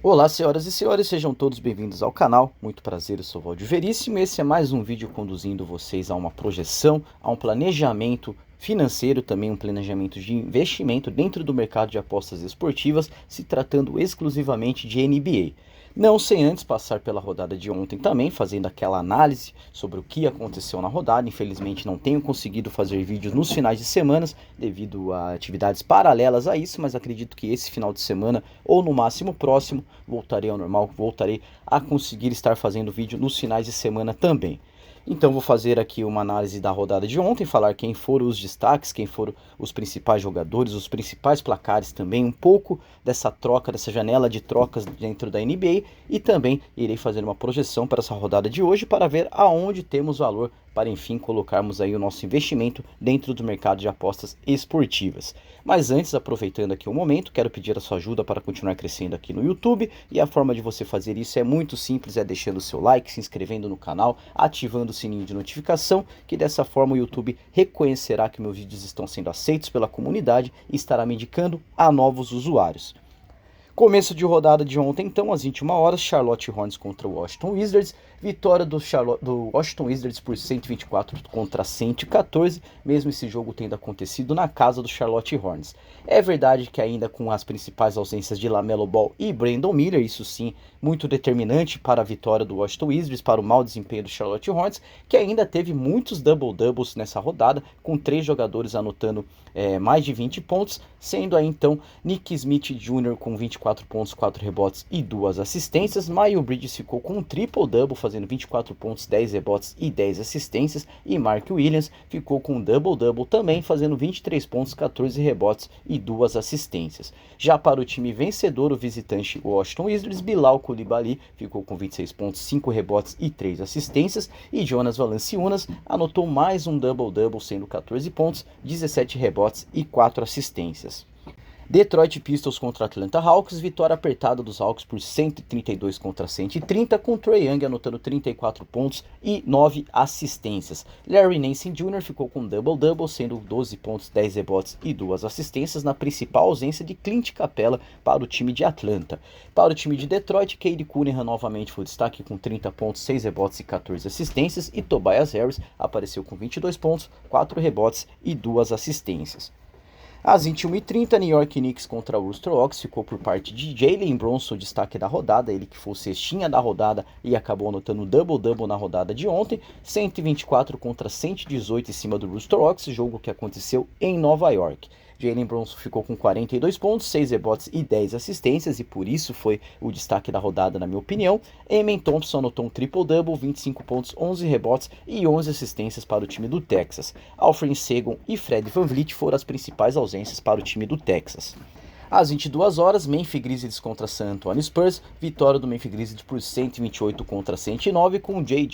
Olá, senhoras e senhores, sejam todos bem-vindos ao canal. Muito prazer, eu sou o Valdir Veríssimo e esse é mais um vídeo conduzindo vocês a uma projeção, a um planejamento financeiro, também um planejamento de investimento dentro do mercado de apostas esportivas, se tratando exclusivamente de NBA. Não sem antes passar pela rodada de ontem também, fazendo aquela análise sobre o que aconteceu na rodada. Infelizmente não tenho conseguido fazer vídeos nos finais de semana devido a atividades paralelas a isso, mas acredito que esse final de semana ou no máximo próximo voltarei ao normal, voltarei a conseguir estar fazendo vídeo nos finais de semana também. Então vou fazer aqui uma análise da rodada de ontem, falar quem foram os destaques, quem foram os principais jogadores, os principais placares também, um pouco dessa troca, dessa janela de trocas dentro da NBA e também irei fazer uma projeção para essa rodada de hoje para ver aonde temos valor para enfim colocarmos aí o nosso investimento dentro do mercado de apostas esportivas. Mas antes, aproveitando aqui o momento, quero pedir a sua ajuda para continuar crescendo aqui no YouTube e a forma de você fazer isso é muito simples, é deixando o seu like, se inscrevendo no canal, ativando o sininho de notificação, que dessa forma o YouTube reconhecerá que meus vídeos estão sendo aceitos pela comunidade e estará me indicando a novos usuários. Começo de rodada de ontem, então, às 21 horas, Charlotte Hornets contra o Washington Wizards. Vitória do Washington Wizards por 124 contra 114, mesmo esse jogo tendo acontecido na casa do Charlotte Hornets. É verdade que ainda com as principais ausências de LaMelo Ball e Brandon Miller, isso sim, muito determinante para a vitória do Washington Wizards, para o mau desempenho do Charlotte Hornets, que ainda teve muitos double-doubles nessa rodada, com 3 jogadores anotando mais de 20 pontos, sendo aí então Nick Smith Jr. com 24 pontos, 4 rebotes e 2 assistências. Miles Bridges ficou com um triple-double, fazendo 24 pontos, 10 rebotes e 10 assistências. E Mark Williams ficou com um double-double também, fazendo 23 pontos, 14 rebotes e 2 assistências. Já para o time vencedor, o visitante Washington Wizards, Bilal Coulibaly ficou com 26 pontos, 5 rebotes e 3 assistências. E Jonas Valanciunas anotou mais um double-double, sendo 14 pontos, 17 rebotes e 4 assistências. Detroit Pistons contra Atlanta Hawks, vitória apertada dos Hawks por 132 contra 130, com Trae Young anotando 34 pontos e 9 assistências. Larry Nance Jr. ficou com double-double, sendo 12 pontos, 10 rebotes e 2 assistências, na principal ausência de Clint Capela para o time de Atlanta. Para o time de Detroit, Cade Cunningham novamente foi destaque com 30 pontos, 6 rebotes e 14 assistências, e Tobias Harris apareceu com 22 pontos, 4 rebotes e 2 assistências. Às 21h30, New York Knicks contra o Houston Rockets ficou por parte de Jalen Brunson, destaque da rodada, ele que foi o cestinha da rodada e acabou anotando double-double na rodada de ontem, 124 contra 118 em cima do Houston Rockets, jogo que aconteceu em Nova York. Jalen Brunson ficou com 42 pontos, 6 rebotes e 10 assistências, e por isso foi o destaque da rodada na minha opinião. Amen Thompson anotou um triple-double, 25 pontos, 11 rebotes e 11 assistências para o time do Texas. Alfred Sengun e Fred VanVleet foram as principais ausências para o time do Texas. Às 22 horas, Memphis Grizzlies contra San Antonio Spurs, vitória do Memphis Grizzlies por 128 contra 109, com Jerry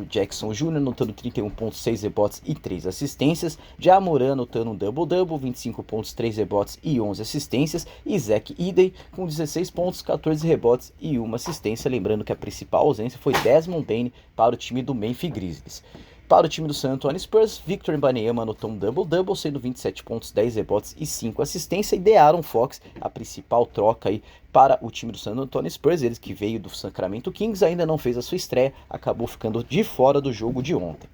Jackson Jr. anotando 31 pontos, 6 rebotes e 3 assistências, Ja Morant anotando um double-double, 25 pontos, 3 rebotes e 11 assistências, e Zach Edey com 16 pontos, 14 rebotes e 1 assistência, lembrando que a principal ausência foi Desmond Bane para o time do Memphis Grizzlies. Para o time do San Antonio Spurs, Victor Wembanyama anotou um double-double, sendo 27 pontos, 10 rebotes e 5 assistências, e De'Aaron Fox, a principal troca aí para o time do San Antonio Spurs, eles que veio do Sacramento Kings, ainda não fez a sua estreia, acabou ficando de fora do jogo de ontem.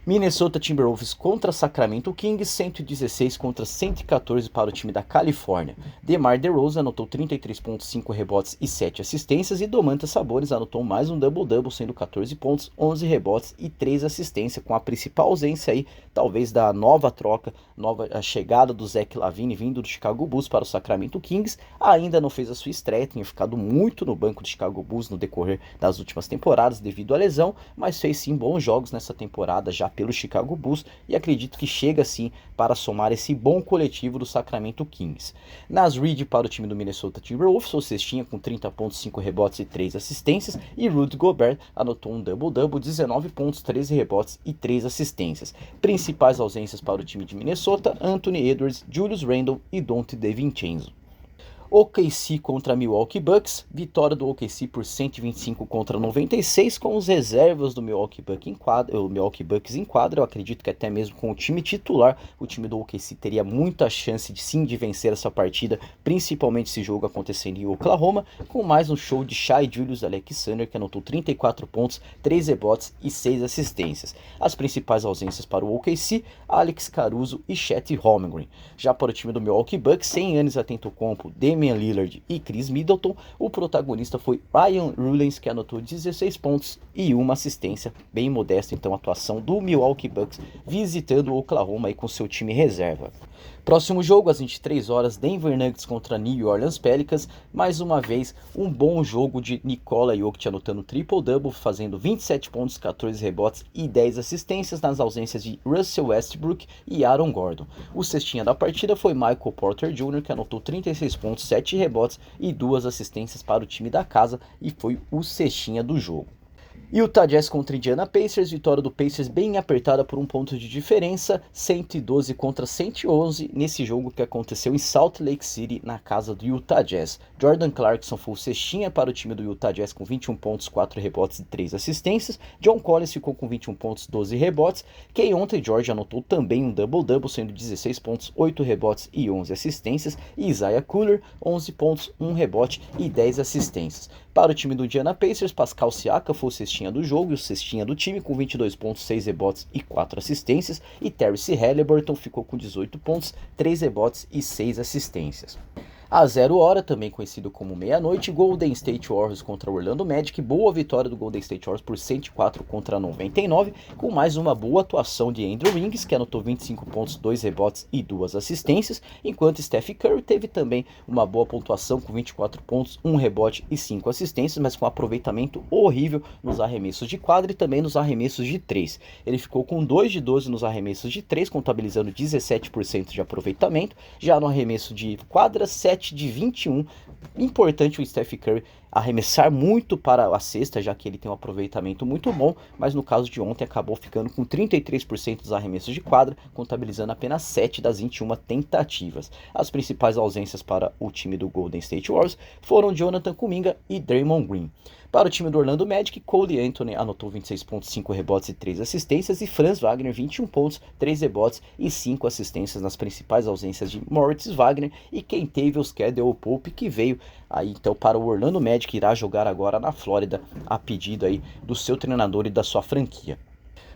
Minnesota Timberwolves contra Sacramento Kings, 116 contra 114 para o time da Califórnia. DeMar DeRozan anotou 33 pontos, 5 rebotes e 7 assistências, e Domantas Sabonis anotou mais um double-double, sendo 14 pontos, 11 rebotes e 3 assistências, com a principal ausência aí, talvez da nova troca, a chegada do Zach LaVine vindo do Chicago Bulls para o Sacramento Kings. Ainda não fez a sua estreia, tinha ficado muito no banco do Chicago Bulls no decorrer das últimas temporadas devido à lesão, mas fez sim bons jogos nessa temporada já pelo Chicago Bulls, e acredito que chega sim para somar esse bom coletivo do Sacramento Kings. Nas Reed para o time do Minnesota Timberwolves, o cestinha com 30 pontos, 5 rebotes e 3 assistências, e Rudy Gobert anotou um double-double, 19 pontos, 13 rebotes e 3 assistências. Principais ausências para o time de Minnesota: Anthony Edwards, Julius Randle e Donte DiVincenzo. OKC contra Milwaukee Bucks, vitória do OKC por 125 contra 96, com os reservas do Milwaukee Bucks em quadra. Eu acredito que até mesmo com o time titular, o time do OKC teria muita chance de sim de vencer essa partida, principalmente esse jogo acontecendo em Oklahoma, com mais um show de Shai Gilgeous-Alexander, que anotou 34 pontos, 3 rebotes e 6 assistências. As principais ausências para o OKC, Alex Caruso e Chet Holmgren. Já para o time do Milwaukee Bucks, sem Giannis Antetokounmpo, Damian Lillard e Chris Middleton, o protagonista foi Ryan Rollins, que anotou 16 pontos e uma assistência, bem modesta então a atuação do Milwaukee Bucks visitando o Oklahoma aí com seu time reserva. Próximo jogo, às 23 horas, Denver Nuggets contra New Orleans Pelicans. Mais uma vez, um bom jogo de Nikola Jokic anotando triple-double, fazendo 27 pontos, 14 rebotes e 10 assistências nas ausências de Russell Westbrook e Aaron Gordon. O cestinha da partida foi Michael Porter Jr., que anotou 36 pontos, 7 rebotes e 2 assistências para o time da casa e foi o cestinha do jogo. Utah Jazz contra Indiana Pacers, vitória do Pacers bem apertada por um ponto de diferença, 112 contra 111, nesse jogo que aconteceu em Salt Lake City, na casa do Utah Jazz. Jordan Clarkson foi o cestinha para o time do Utah Jazz com 21 pontos, 4 rebotes e 3 assistências. John Collins ficou com 21 pontos, 12 rebotes. Keontae George anotou também um double-double, sendo 16 pontos, 8 rebotes e 11 assistências. E Isaiah Cooler, 11 pontos, 1 rebote e 10 assistências. Para o time do Indiana Pacers, Pascal Siakam foi o cestinha do jogo e o cestinha do time com 22 pontos, 6 rebotes e 4 assistências. E Tyrese Haliburton ficou com 18 pontos, 3 rebotes e 6 assistências. Às 0 hora, também conhecido como meia-noite, Golden State Warriors contra Orlando Magic. Boa vitória do Golden State Warriors por 104 contra 99, com mais uma boa atuação de Andrew Wiggins, que anotou 25 pontos, 2 rebotes e 2 assistências, enquanto Steph Curry teve também uma boa pontuação com 24 pontos, 1 rebote e 5 assistências, mas com aproveitamento horrível nos arremessos de quadra e também nos arremessos de 3. Ele ficou com 2 de 12 nos arremessos de 3, contabilizando 17% de aproveitamento, já no arremesso de quadra, 7 de 21, importante o Steph Curry arremessar muito para a cesta, já que ele tem um aproveitamento muito bom, mas no caso de ontem acabou ficando com 33% dos arremessos de quadra, contabilizando apenas 7 das 21 tentativas. As principais ausências para o time do Golden State Warriors foram Jonathan Kuminga e Draymond Green. Para o time do Orlando Magic, Cole Anthony anotou 26 pontos, 5 rebotes e 3 assistências, e Franz Wagner 21 pontos, 3 rebotes e 5 assistências nas principais ausências de Moritz Wagner e Kentavious Caldwell-Pope, que veio aí então para o Orlando Magic, que irá jogar agora na Flórida a pedido aí do seu treinador e da sua franquia.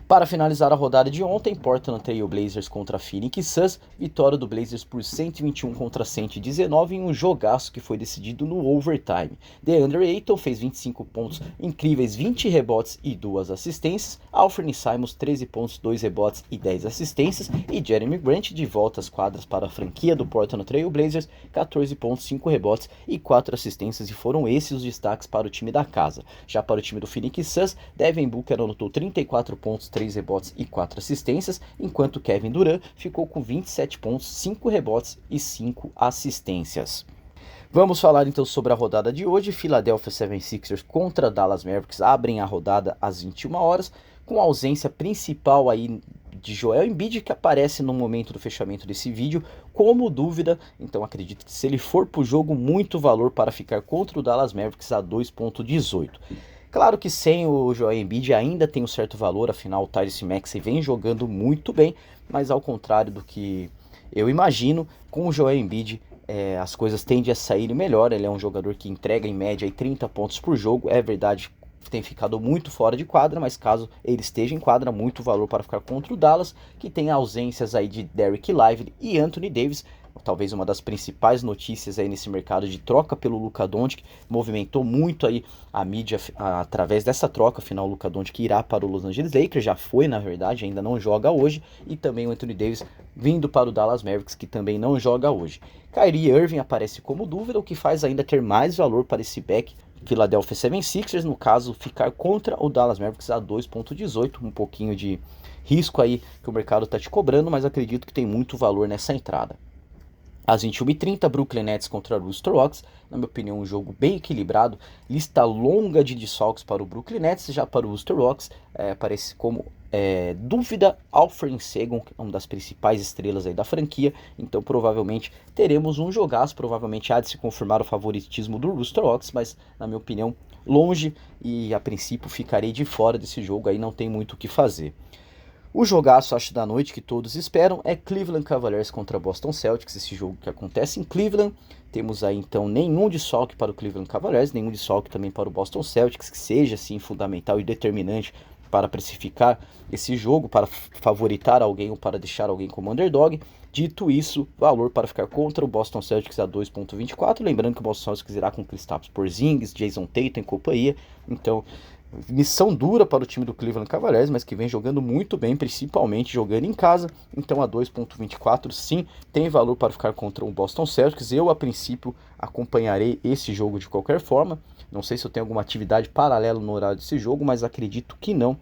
Para finalizar a rodada de ontem, Portland Trail Blazers contra Phoenix Suns, vitória do Blazers por 121 contra 119 em um jogaço que foi decidido no overtime. DeAndre Ayton fez 25 pontos, incríveis 20 rebotes e 2 assistências, Anthony Simons 13 pontos, 2 rebotes e 10 assistências, e Jeremy Grant de volta às quadras para a franquia do Portland Trail Blazers, 14 pontos, 5 rebotes e 4 assistências, e foram esses os destaques para o time da casa. Já para o time do Phoenix Suns, Devin Booker anotou 34 pontos, 3 rebotes e 4 assistências, enquanto Kevin Durant ficou com 27 pontos, 5 rebotes e 5 assistências. Vamos falar então sobre a rodada de hoje. Philadelphia 76ers contra Dallas Mavericks abrem a rodada às 21 horas, com a ausência principal aí de Joel Embiid, que aparece no momento do fechamento desse vídeo como dúvida. Então acredito que se ele for para o jogo, muito valor para ficar contra o Dallas Mavericks a 2,18. Claro que sem o Joel Embiid ainda tem um certo valor, afinal o Tyrese Maxey vem jogando muito bem, mas ao contrário do que eu imagino, com o Joel Embiid as coisas tendem a sair melhor. Ele é um jogador que entrega em média aí 30 pontos por jogo, é verdade que tem ficado muito fora de quadra, mas caso ele esteja em quadra, muito valor para ficar contra o Dallas, que tem ausências aí de Derrick Lively e Anthony Davis. Talvez uma das principais notícias aí nesse mercado de troca pelo Luka Doncic, movimentou muito aí a mídia através dessa troca. Afinal, o Luka Doncic irá para o Los Angeles Lakers, já foi na verdade, ainda não joga hoje, e também o Anthony Davis vindo para o Dallas Mavericks, que também não joga hoje. Kyrie Irving aparece como dúvida, o que faz ainda ter mais valor para esse back Philadelphia 76ers, no caso, ficar contra o Dallas Mavericks a 2,18, um pouquinho de risco aí que o mercado está te cobrando, mas acredito que tem muito valor nessa entrada. Às 21h30, Brooklyn Nets contra Houston Rockets, na minha opinião um jogo bem equilibrado, lista longa de desfalques para o Brooklyn Nets, já para o Houston Rockets, aparece como dúvida Alfred Sengun, que é uma das principais estrelas aí da franquia, então provavelmente teremos um jogaço, provavelmente há de se confirmar o favoritismo do Rooster Hawks, mas na minha opinião longe, e a princípio ficarei de fora desse jogo, aí não tem muito o que fazer. O jogaço, acho, da noite que todos esperam é Cleveland Cavaliers contra Boston Celtics, esse jogo que acontece em Cleveland. Temos aí então nenhum desfalque para o Cleveland Cavaliers, nenhum desfalque também para o Boston Celtics, que seja assim fundamental e determinante para precificar esse jogo, para favoritar alguém ou para deixar alguém como underdog. Dito isso, valor para ficar contra o Boston Celtics a 2.24, lembrando que o Boston Celtics irá com Kristaps Porzingis, Jason Tatum e companhia, então missão dura para o time do Cleveland Cavaliers, mas que vem jogando muito bem, principalmente jogando em casa. Então a 2.24 sim tem valor para ficar contra o Boston Celtics. Eu a princípio acompanharei esse jogo de qualquer forma. Não sei se eu tenho alguma atividade paralela no horário desse jogo, mas acredito que não.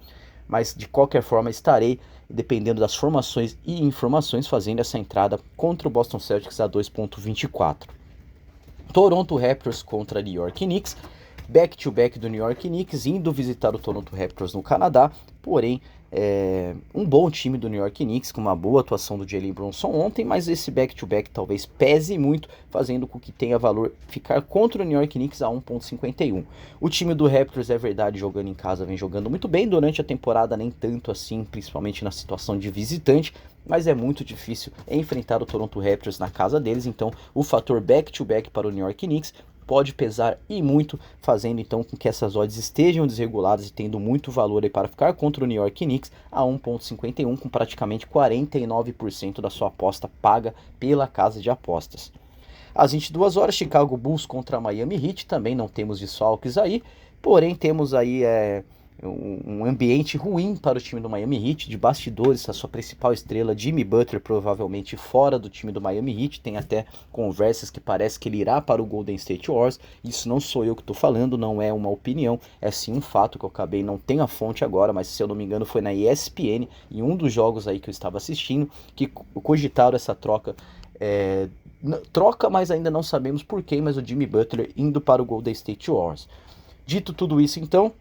Mas de qualquer forma estarei, dependendo das formações e informações, fazendo essa entrada contra o Boston Celtics a 2.24. Toronto Raptors contra New York Knicks. Back-to-back do New York Knicks, indo visitar o Toronto Raptors no Canadá, porém, um bom time do New York Knicks, com uma boa atuação do Jalen Brunson ontem, mas esse back-to-back talvez pese muito, fazendo com que tenha valor ficar contra o New York Knicks a 1.51. O time do Raptors, é verdade, jogando em casa, vem jogando muito bem durante a temporada, nem tanto assim, principalmente na situação de visitante, mas é muito difícil enfrentar o Toronto Raptors na casa deles, então o fator back-to-back para o New York Knicks pode pesar e muito, fazendo então com que essas odds estejam desreguladas e tendo muito valor aí para ficar contra o New York Knicks a 1.51, com praticamente 49% da sua aposta paga pela casa de apostas. Às 22 horas, Chicago Bulls contra Miami Heat, também não temos desfalques aí, porém temos aí um ambiente ruim para o time do Miami Heat, de bastidores, a sua principal estrela, Jimmy Butler, provavelmente fora do time do Miami Heat, tem até conversas que parece que ele irá para o Golden State Warriors. Isso não sou eu que estou falando, não é uma opinião, é sim um fato que eu acabei, não tenho a fonte agora, mas se eu não me engano foi na ESPN, em um dos jogos aí que eu estava assistindo, que cogitaram essa troca, mas ainda não sabemos porquê, mas o Jimmy Butler indo para o Golden State Warriors. Dito tudo isso então,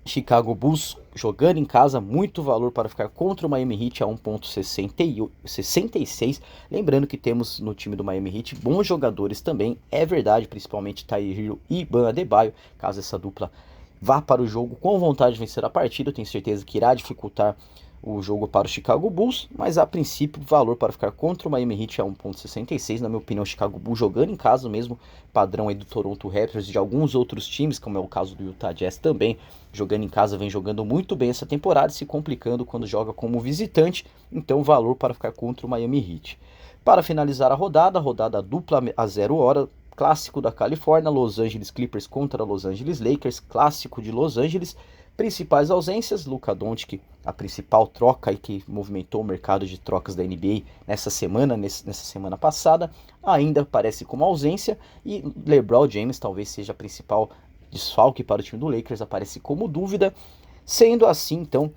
Chicago Bulls jogando em casa, muito valor para ficar contra o Miami Heat a 1.66. Lembrando que temos no time do Miami Heat bons jogadores também, é verdade, principalmente Tyler Herro e Bam Adebayo. Caso essa dupla vá para o jogo com vontade de vencer a partida, eu tenho certeza que irá dificultar o jogo para o Chicago Bulls, mas a princípio valor para ficar contra o Miami Heat é 1.66, na minha opinião. O Chicago Bulls jogando em casa, mesmo padrão aí do Toronto Raptors e de alguns outros times, como é o caso do Utah Jazz também, jogando em casa, vem jogando muito bem essa temporada e se complicando quando joga como visitante, então valor para ficar contra o Miami Heat. Para finalizar a rodada dupla a 0 hora, clássico da Califórnia, Los Angeles Clippers contra Los Angeles Lakers, clássico de Los Angeles. Principais ausências, Luka Doncic, a principal troca aí que movimentou o mercado de trocas da NBA nessa semana passada, ainda aparece como ausência, e LeBron James talvez seja a principal desfalque para o time do Lakers, aparece como dúvida. Sendo assim, então,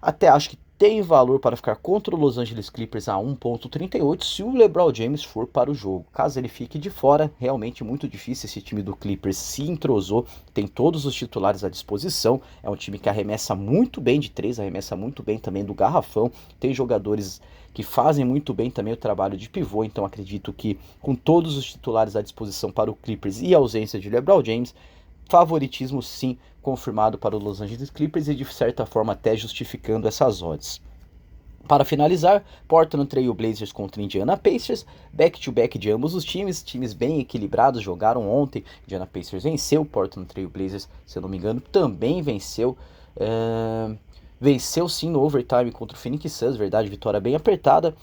até acho que tem valor para ficar contra o Los Angeles Clippers a 1.38 se o LeBron James for para o jogo. Caso ele fique de fora, realmente muito difícil. Esse time do Clippers se entrosou, tem todos os titulares à disposição, é um time que arremessa muito bem de 3, arremessa muito bem também do garrafão, tem jogadores que fazem muito bem também o trabalho de pivô, então acredito que com todos os titulares à disposição para o Clippers e a ausência de LeBron James, favoritismo sim confirmado para o Los Angeles Clippers e de certa forma até justificando essas odds. Para finalizar, Portland Trail Blazers contra Indiana Pacers, back-to-back de ambos os times bem equilibrados, jogaram ontem, Indiana Pacers venceu, Portland Trail Blazers, se eu não me engano, também venceu, venceu sim no overtime contra o Phoenix Suns, verdade, vitória bem apertada.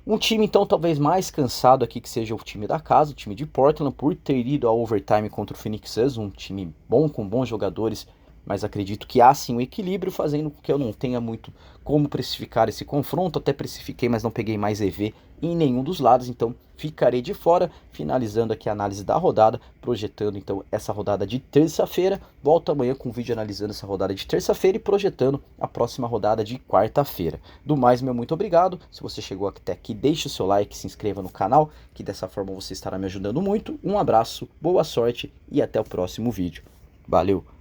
Um time então talvez mais cansado aqui que seja o time da casa, o time de Portland, por ter ido ao overtime contra o Phoenix Suns, um time bom, com bons jogadores, mas acredito que há sim um equilíbrio, fazendo com que eu não tenha muito como precificar esse confronto. Até precifiquei, mas não peguei mais EV em nenhum dos lados, então ficarei de fora. Finalizando aqui a análise da rodada, projetando então essa rodada de terça-feira. Volto amanhã com um vídeo analisando essa rodada de terça-feira e projetando a próxima rodada de quarta-feira. Do mais, meu muito obrigado. Se você chegou até aqui, deixe o seu like, se inscreva no canal, que dessa forma você estará me ajudando muito. Um abraço, boa sorte e até o próximo vídeo. Valeu!